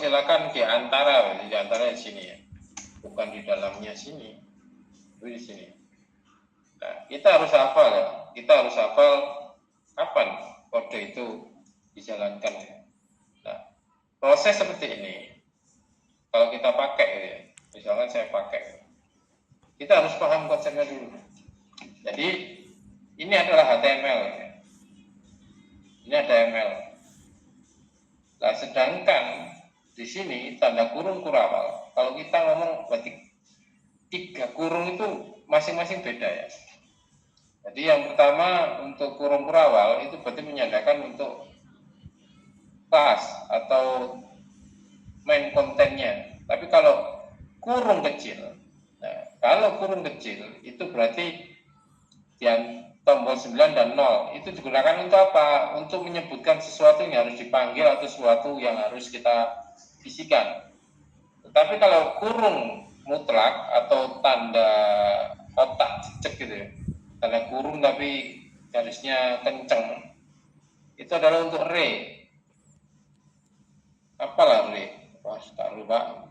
silakan di antara di sini ya, bukan di dalamnya sini, itu di sini. Nah, kita harus hafal ya, kita harus hafal kapan kode itu dijalankan ya. Nah, proses seperti ini, kalau kita pakai ya, misalkan saya pakai, kita harus paham konsepnya dulu. Jadi ini adalah HTML ya. Ini HTML. Nah, sedangkan di sini tanda kurung kurawal, kalau kita ngomong berarti 3 kurung itu masing-masing beda ya. Jadi yang pertama untuk kurung kurawal itu berarti menyandarkan untuk kelas atau main kontennya. Tapi kalau kurung kecil, nah kalau kurung kecil itu berarti yang tombol 9 dan 0 itu digunakan untuk apa? Untuk menyebutkan sesuatu yang harus dipanggil atau sesuatu yang harus kita bisikan. Tetapi kalau kurung mutlak atau tanda kotak cek gitu ya, tanda kurung tapi garisnya kenceng, itu adalah untuk array. Apalah array? Wah, tak lupa.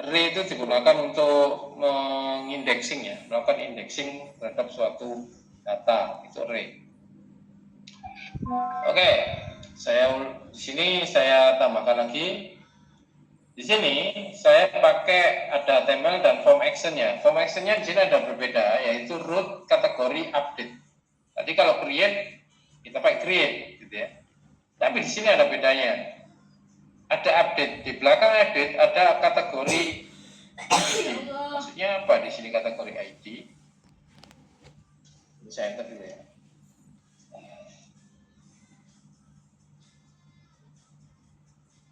Array itu digunakan untuk mengindexing ya, melakukan indexing terhadap suatu data, itu array. Oke, di sini saya tambahkan lagi. Di sini saya pakai ada HTML dan form actionnya. Form actionnya di sini ada berbeda, yaitu root kategori update. Tadi kalau create kita pakai create, gitu ya. Tapi di sini ada bedanya. Ada update di belakang update ada kategori ID. Maksudnya apa di sini kategori ID? Ini saya enter dulu ya.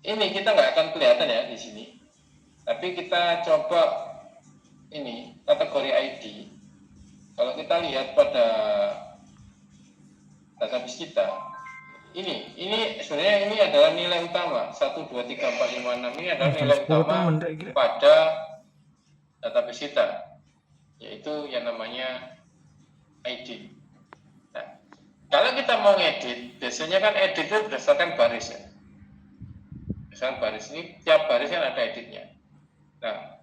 Ini kita nggak akan kelihatan ya di sini. Tapi kita coba ini kategori ID. Kalau kita lihat pada database kita, ini sebenarnya ini adalah nilai utama 1, 2, 3, 4, 5, 6 ini adalah nilai utama pada database kita, yaitu yang namanya ID. Nah, kalau kita mau ngedit, biasanya kan edit itu berdasarkan baris ya. Berdasarkan baris ini, tiap baris kan ada editnya. Nah,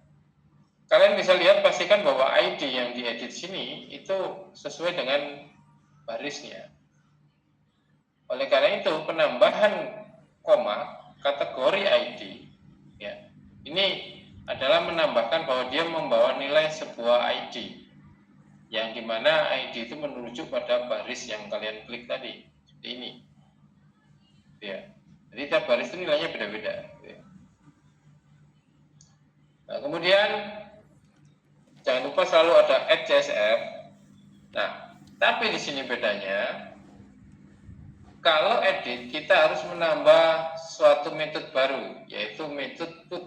kalian bisa lihat pastikan bahwa ID yang diedit sini itu sesuai dengan barisnya. Oleh karena itu, penambahan koma kategori ID ya, ini adalah menambahkan bahwa dia membawa nilai sebuah ID yang dimana ID itu menuju pada baris yang kalian klik tadi, seperti ini ya. Jadi tiap baris itu nilainya beda-beda ya. Nah, kemudian jangan lupa selalu ada @csf. Nah, tapi di sini bedanya, kalau edit kita harus menambah suatu metode baru, yaitu metode put.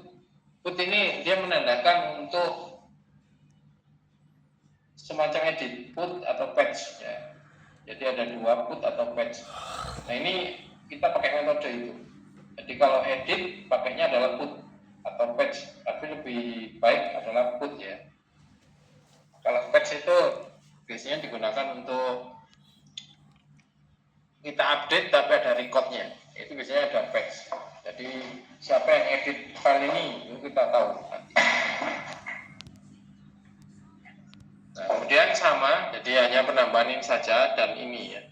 Put ini dia menandakan untuk semacam edit, put atau patch ya. Jadi ada 2, put atau patch. Nah, ini kita pakai metode itu. Jadi kalau edit pakainya adalah put atau patch, tapi lebih baik adalah put ya. Kalau patch itu biasanya digunakan untuk kita update tapi ada recordnya, itu biasanya ada patch. Jadi siapa yang edit file ini itu kita tahu nanti. Nah, kemudian sama, jadi hanya penambahan ini saja dan ini ya.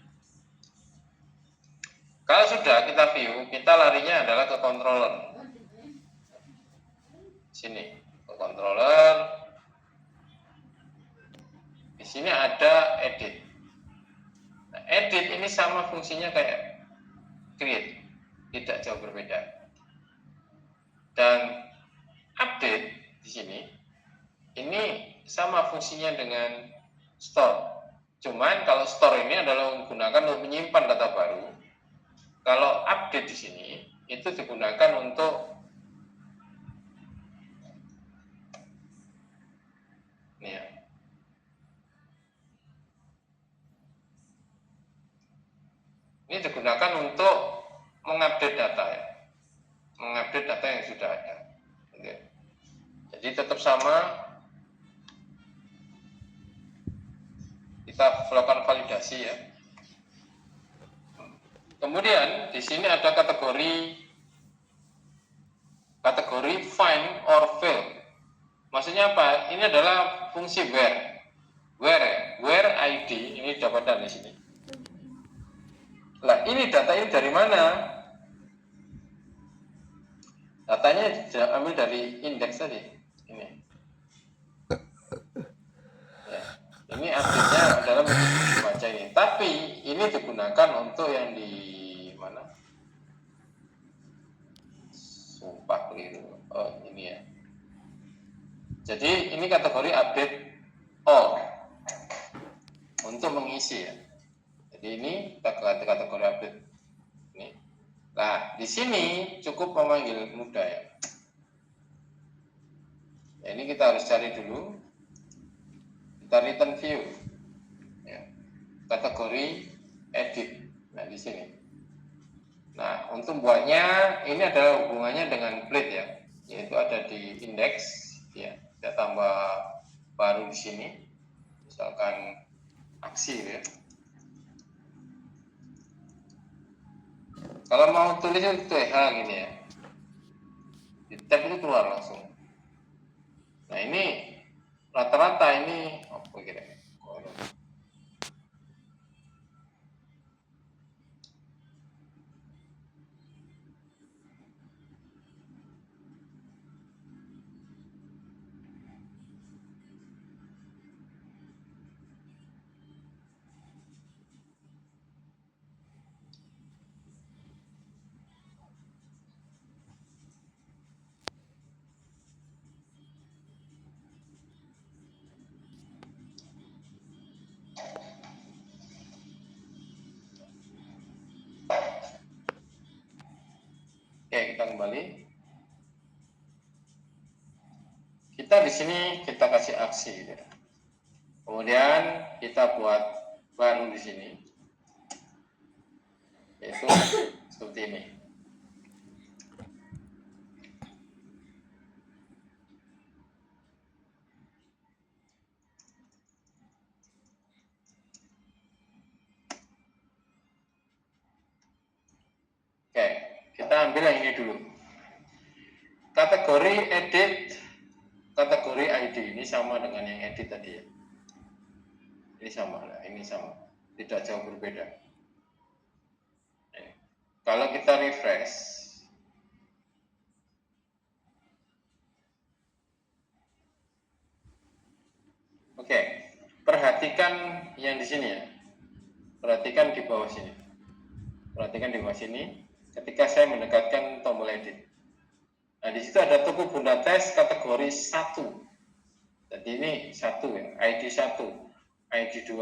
Kalau sudah kita view, kita larinya adalah ke controller. Sini ke controller. Di sini ada edit. Nah, edit ini sama fungsinya kayak create, tidak jauh berbeda. Dan update di sini ini sama fungsinya dengan store. Cuman kalau store ini adalah menggunakan untuk menyimpan data baru. Kalau update di sini itu digunakan untuk nih ya. Ini digunakan untuk mengupdate data ya. Mengupdate data yang sudah ada. Oke. Jadi tetap sama. Kita melakukan validasi ya. Kemudian di sini ada kategori fungsinya apa? Ini adalah fungsi where ID ini dapat dari sini. Nah, ini data ini dari mana? Datanya diambil dari indeks tadi. Ini. Ya. Ini artinya adalah membaca ini. Tapi ini digunakan untuk yang di mana? Sumpah keliru. Oh, ini ya. Jadi ini kategori update all untuk mengisi ya. Jadi ini kategori update. Ini. Nah, di sini cukup memanggil mudah ya. Ya, ini kita harus cari dulu. Kita return view. Ya. Kategori edit. Nah, di sini. Nah, untuk buatnya ini adalah hubungannya dengan plate ya, yaitu ada di index ya. Kita tambah baru di sini. Misalkan aksi ya. Kalau mau tulis itu TH gini ya. Di tab itu keluar langsung. Nah, ini rata-rata ini apa kira? Oke, kita kembali. Kita di sini kita kasih aksi gitu. Kemudian kita buat baru di sini. Yaitu seperti ini. Oke, kita ambil yang ini dulu. Kategori edit, kategori ID ini sama dengan yang edit tadi ya. Ini sama, nah ini sama, tidak jauh berbeda. Nah, kalau kita refresh, oke, perhatikan yang di sini ya. Perhatikan di bawah sini. Perhatikan di bawah sini. Ketika saya mendekatkan tombol edit. Nah, di situ ada toko Bunda Tes kategori 1. Jadi ini 1 ya, ID 1, ID 2,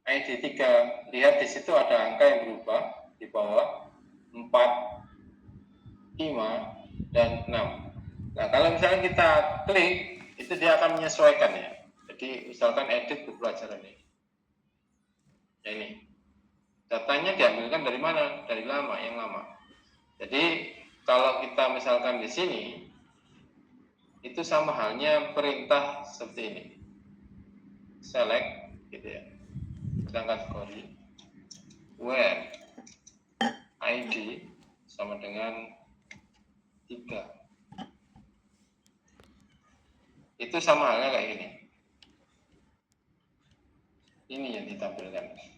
ID 3. Lihat di situ ada angka yang berubah di bawah 4, 5, dan 6. Nah, kalau misalnya kita klik, itu dia akan menyesuaikan ya. Jadi misalkan edit buku pelajaran ini. Ya ini. Datanya diambilkan dari mana? Dari lama, yang lama. Jadi kalau kita misalkan di sini, itu sama halnya perintah seperti ini. Select, gitu ya. Kita kategori where ID sama dengan 3. Itu sama halnya kayak gini. Ini yang ditampilkan.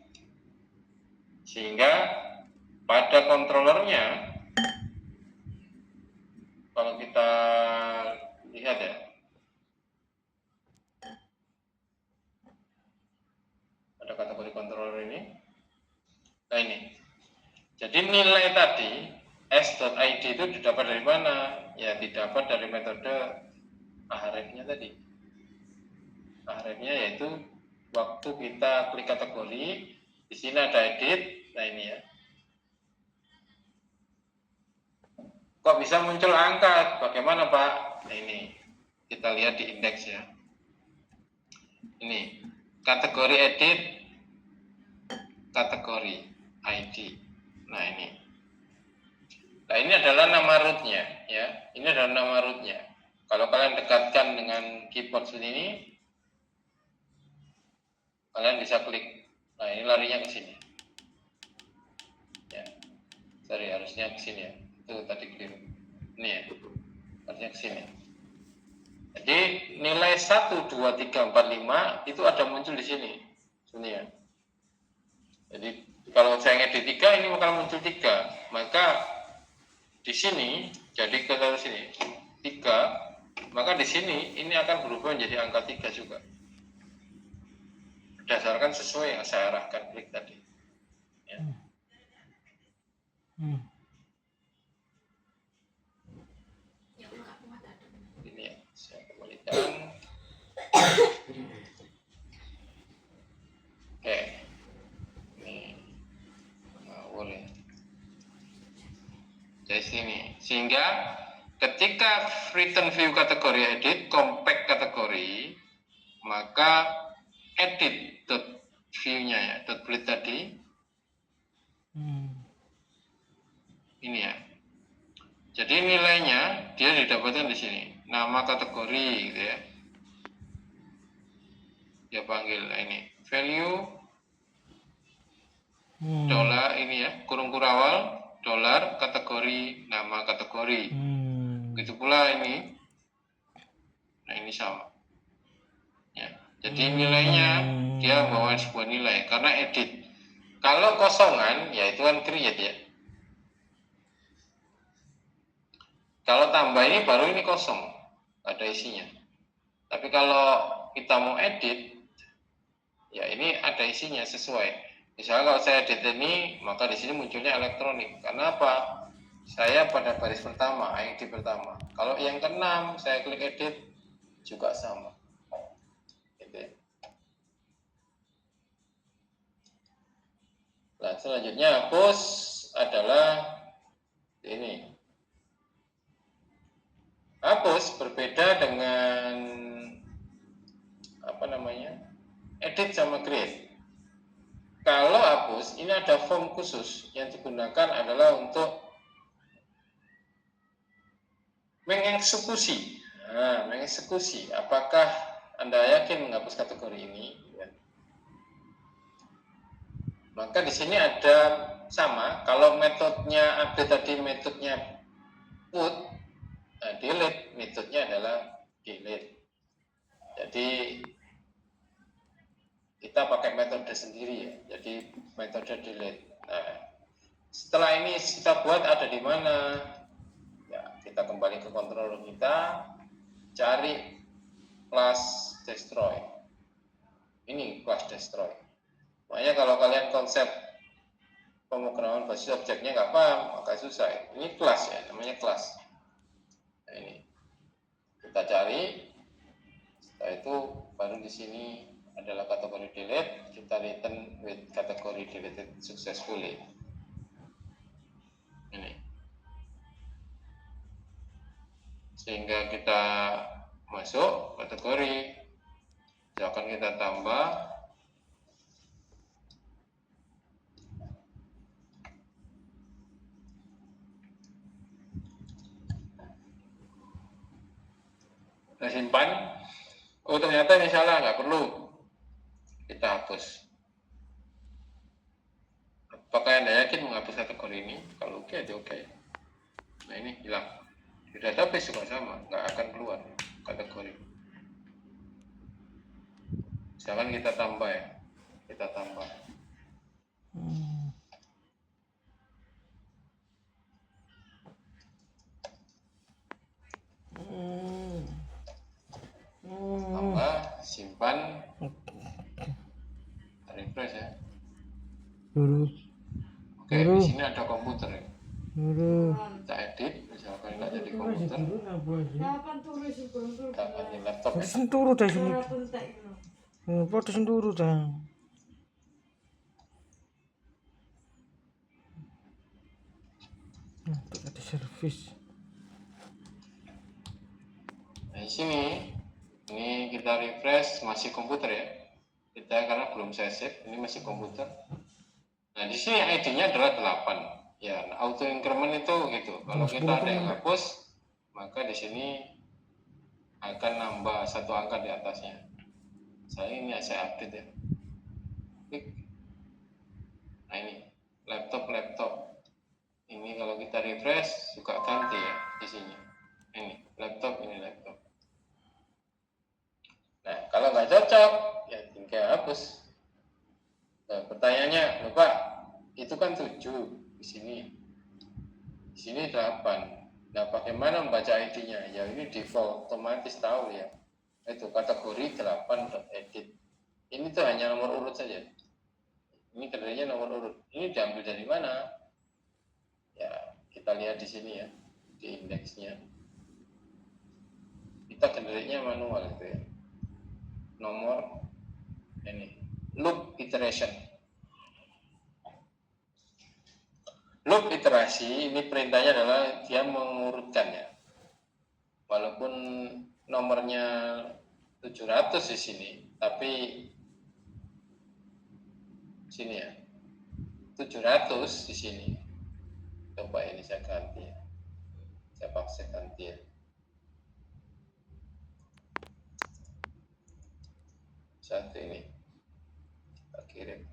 Sehingga pada kontrolernya, kalau kita lihat ya, ada kategori controller ini. Nah ini. Jadi nilai tadi s.id itu didapat dari mana? Ya didapat dari metode ahref-nya tadi. Ahref-nya yaitu waktu kita klik kategori, di sini ada edit. Nah ini ya. Kok bisa muncul angka? Bagaimana Pak? Nah ini kita lihat di indeks ya. Ini kategori edit, kategori ID. Nah ini. Nah ini adalah nama rootnya ya. Ini adalah nama rootnya. Kalau kalian dekatkan dengan keyboard seperti ini, kalian bisa klik. Nah ini larinya ke sini. Ya. Sorry, harusnya ke sini ya. Itu tadi keliru. Ini ya. Harusnya ke sini. Jadi nilai 1, 2, 3, 4, 5 itu ada muncul di sini. Ya. Jadi kalau saya ngedit 3 ini bakal muncul 3. Maka di sini jadi ke sini 3, maka di sini ini akan berubah menjadi angka 3 juga. Berdasarkan sesuai yang saya arahkan klik tadi. Ya. Ini ya, saya kembalikan. Oke. Ini boleh. Dari sini. Sehingga ketika return view kategori edit, compact kategori, maka edit dot view-nya ya, dot bullet tadi. Ini ya. Jadi nilainya dia didapatkan di sini. Nama kategori gitu ya. Dia panggil ini value dolar ini ya, kurung kurawal dolar kategori nama kategori. Begitu pula ini. Nah, ini sama. Ya. Jadi nilainya dia bawa sebuah nilai karena edit. Kalau kosongan ya itu kan create ya. Kalau tambah ini baru ini kosong, ada isinya. Tapi kalau kita mau edit, ya ini ada isinya sesuai. Misalnya kalau saya edit ini, maka di sini munculnya elektronik. Karena apa? Saya pada baris pertama, ID pertama. Kalau yang ke-6 saya klik edit juga sama. Gitu ya. Nah, selanjutnya hapus adalah ini. Hapus berbeda dengan apa namanya? Edit sama create. Kalau hapus, ini ada form khusus yang digunakan adalah untuk mengeksekusi. Nah, mengeksekusi. Apakah Anda yakin menghapus kategori ini? Maka di sini ada sama. Kalau metodenya update tadi metodenya put, nah, delete metodenya adalah delete. Jadi kita pakai metode sendiri ya. Jadi metode delete. Nah, setelah ini kita buat ada di mana? Ya, kita kembali ke controller kita, cari class destroy. Ini class destroy. Makanya kalau kalian konsep pemrograman basis objeknya nggak paham, maka susah. Ini kelas ya, namanya kelas. Nah, ini kita cari. Setelah itu baru di sini adalah kategori delete. Kita return with kategori deleted successfully. Ini. Sehingga kita masuk kategori. Misalkan kita tambah. Kita simpan. Oh, ternyata ini salah, nggak perlu. Kita hapus. Apakah Anda yakin menghapus kategori ini? Kalau oke, aja oke. Nah, ini hilang. Di database juga sama, nggak akan keluar kategori. Misalkan kita tambah ya. Kita tambah. Tambah, simpan, refresh ya. Oke, di sini ada komputer ya. Kita edit, misalkan nggak jadi komputer. Kita ganti laptop ya. Turu dah sini. Podo turu dah. Ada servis. Nah, di sini ini kita refresh masih komputer ya. Kita karena belum saya save, ini masih komputer. Nah, di sini ID-nya adalah 8. Ya, nah, auto increment itu gitu. Kalau kita ada yang hapus, maka di sini akan nambah satu angka di atasnya. Ini saya update ya. Klik. Nah, ini laptop. Ini kalau kita refresh juga ganti ya di sini. Ini laptop. hapus. Nah, pertanyaannya, loh Pak, itu kan 7 di sini. Di sini 8. Nah, bagaimana membaca ID-nya? Ya ini default, otomatis tahu ya. Itu kategori 8.edit. Ini tuh hanya nomor urut saja. Ini kategorinya nomor urut. Ini diambil dari mana? Ya, kita lihat di sini ya, di indeksnya. Kita generate-nya manual itu ya. Nomor ini, loop iteration. Loop iterasi ini perintahnya adalah dia mengurutkan ya. Walaupun nomornya 700 di sini, tapi sini ya. 700 di sini. Coba ini saya ganti ya. Saya paksa ganti ya. Satu ini. Kita kirim.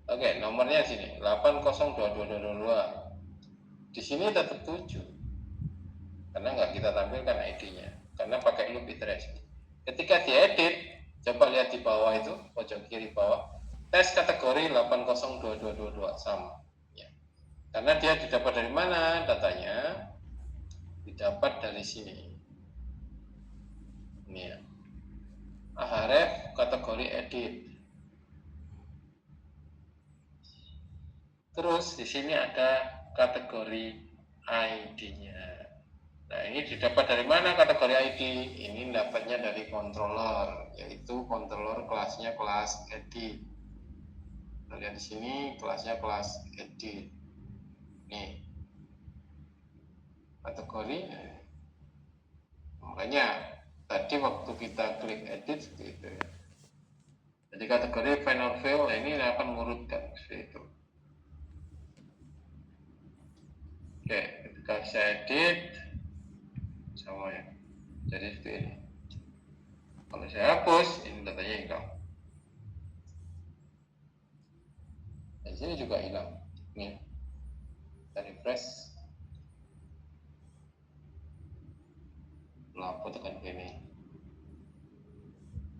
Oke, nomornya sini 802222. Di sini tetap 7. Karena nggak kita tampilkan ID-nya. Karena pakai loop iteration. Ketika diedit, coba lihat di bawah itu, pojok kiri bawah. Tes kategori 802222 sama. Ya. Karena dia didapat dari mana datanya? Didapat dari sini. Ini ya. Ahref kategori edit. Terus di sini ada kategori ID-nya. Nah, ini didapat dari mana kategori ID? Ini dapatnya dari controller, yaitu controller kelasnya kelas edit. Kita lihat di sini kelasnya kelas edit. Nih. Kategori. Makanya tadi waktu kita klik edit seperti itu ya. Jadi kategori final fill ini akan mengurutkan seperti itu. Oke, ketika saya edit sama ya, jadi seperti ini. Kalau saya hapus, ini datanya hilang. Di sini juga hilang. Nih, kita refresh. Lalu tekan ini.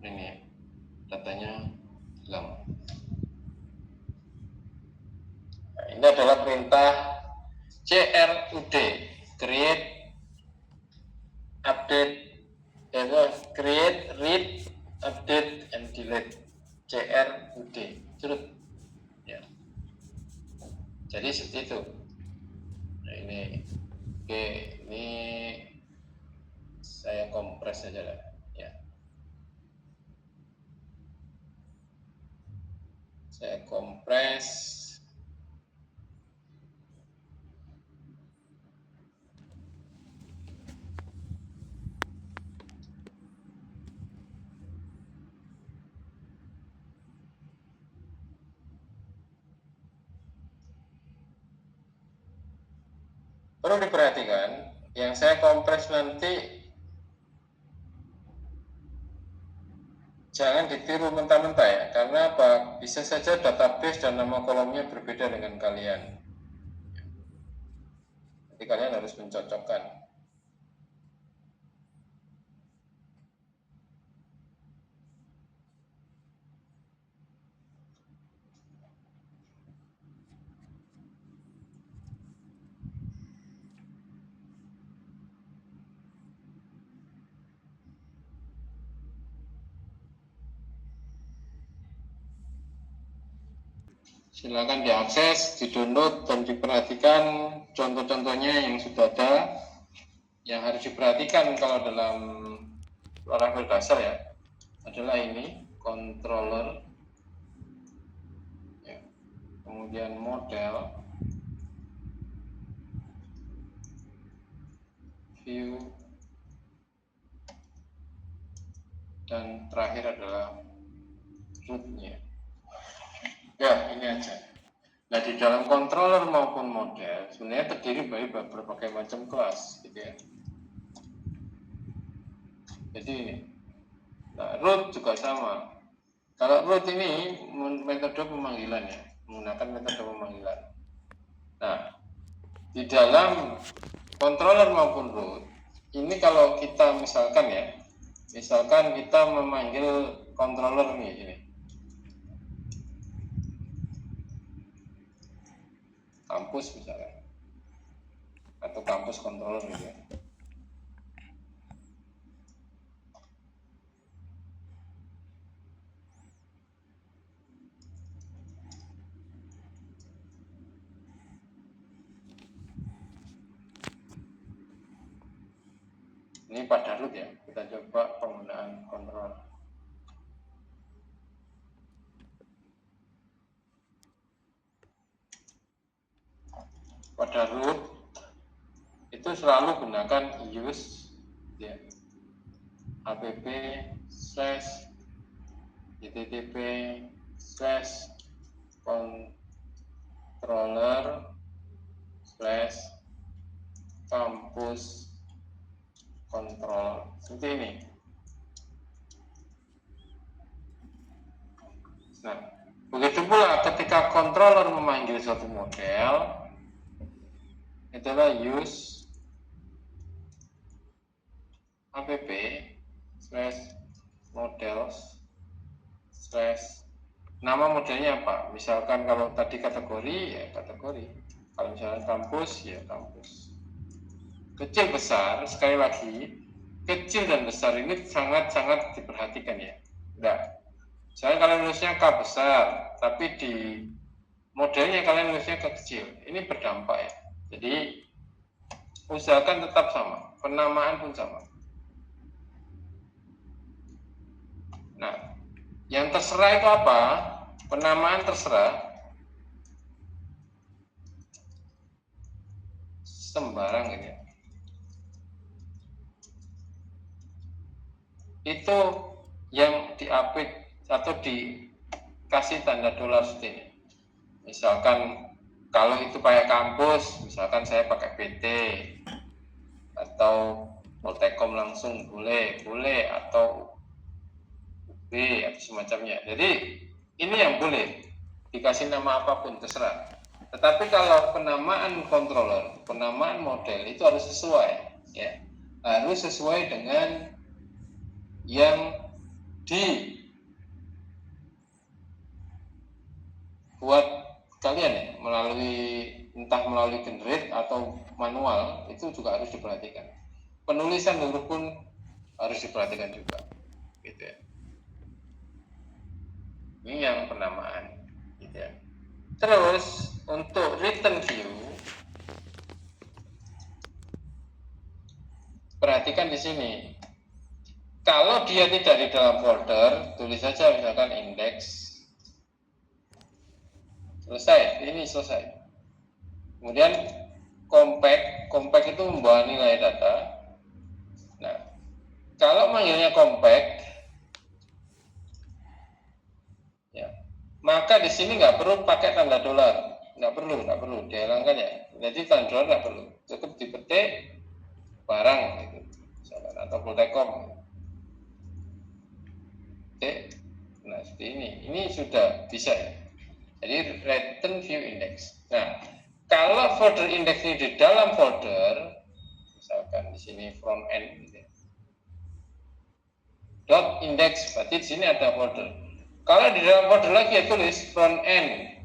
Ini datanya hilang. Nah, ini adalah perintah CRUD, create, update, create, read, update, and delete. CRUD, curut. Ya. Jadi seperti itu. Nah ini, oke, ini saya kompres saja lah. Ya. Saya kompres. Perlu diperhatikan, yang saya kompres nanti jangan ditiru mentah-mentah ya, karena apa? Bisa saja database dan nama kolomnya berbeda dengan kalian. Jadi kalian harus mencocokkan. Silakan diakses, di-download, dan diperhatikan contoh-contohnya yang sudah ada. Yang harus diperhatikan kalau dalam Laravel dasar ya, adalah ini, controller, ya. Kemudian model, view, dan terakhir adalah root-nya. Ya, ini aja. Nah, di dalam controller maupun model sebenarnya terdiri dari berbagai macam kelas, gitu ya. Jadi ini. Nah, root juga sama. Kalau root ini metode pemanggilan ya, menggunakan metode pemanggilan. Nah, di dalam controller maupun root, ini kalau kita misalkan ya, misalkan kita memanggil controller nih ini. Kampus misalnya. Atau kampus controller gitu ya. Ini pada root ya, kita coba penggunaan kontrol. Pada root itu selalu gunakan use ya, http://controller/campus control seperti ini. Nah, begitu pula ketika controller memanggil suatu model, itulah use app/models/ nama modelnya apa? Misalkan kalau tadi kategori ya kategori, kalau misalkan kampus ya kampus. Kecil besar, sekali lagi, kecil dan besar ini sangat-sangat diperhatikan ya. Enggak. Misalnya kalian nulisnya K besar, tapi di modelnya kalian nulisnya K kecil. Ini berdampak ya. Jadi usahakan tetap sama, penamaan pun sama. Nah, yang terserah itu apa? Penamaan terserah. Sembarang ini. Itu yang diapit atau dikasih tanda dolar seperti ini. Misalkan kalau itu pakai kampus, misalkan saya pakai PT atau Poltekom langsung boleh atau UB atau semacamnya. Jadi ini yang boleh dikasih nama apapun terserah. Tetapi kalau penamaan controller, penamaan model itu harus sesuai ya. Harus sesuai dengan yang dibuat kalian ya, entah melalui generate atau manual, itu juga harus diperhatikan. Penulisan huruf pun harus diperhatikan juga, gitu ya. Ini yang penamaan, gitu ya. Terus untuk return view, perhatikan di sini. Kalau dia tidak di dalam folder, tulis saja misalkan index. Selesai, ini selesai. Kemudian compact itu membawa nilai data. Nah, kalau manggilnya compact, ya, maka di sini nggak perlu pakai tanda dolar, nggak perlu, dihilangkan ya. Jadi tanda dolar nggak perlu, cukup dipetik barang gitu, misalkan atau Poltekom. Nah, seperti ini sudah bisa ya. Jadi return view index. Nah, kalau folder index ini di dalam folder, misalkan di sini front end gitu. Dot index, berarti di sini ada folder. Kalau di dalam folder lagi ya tulis front end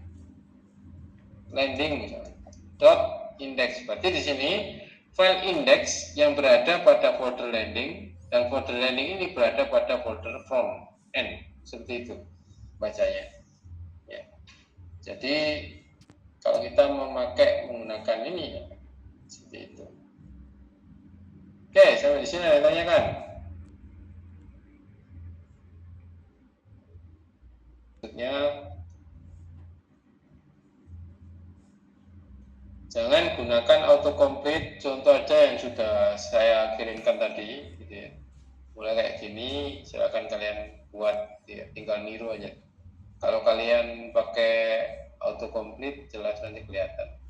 landing misalkan. Dot index, berarti di sini file index yang berada pada folder landing dan folder landing ini berada pada folder front end, seperti itu bacanya. Ya. Jadi kalau kita menggunakan ini ya, seperti itu. Oke, sampai di sini ada tanyakan. Maksudnya jangan gunakan autocomplete contoh aja yang sudah saya kirimkan tadi, gitu ya. Mulai kayak gini, silakan kalian buat, ya, tinggal niru aja. Kalau kalian pakai autocomplete, jelas nanti kelihatan.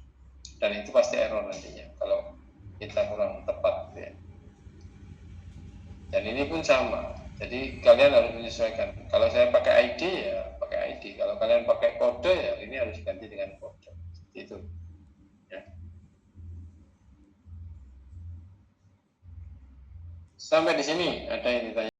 Dan itu pasti error nantinya kalau kita kurang tepat, ya. Dan ini pun sama. Jadi kalian harus menyesuaikan. Kalau saya pakai ID ya pakai ID. Kalau kalian pakai kode ya ini harus diganti dengan kode. Itu. Ya. Sampai di sini ada yang ditanya.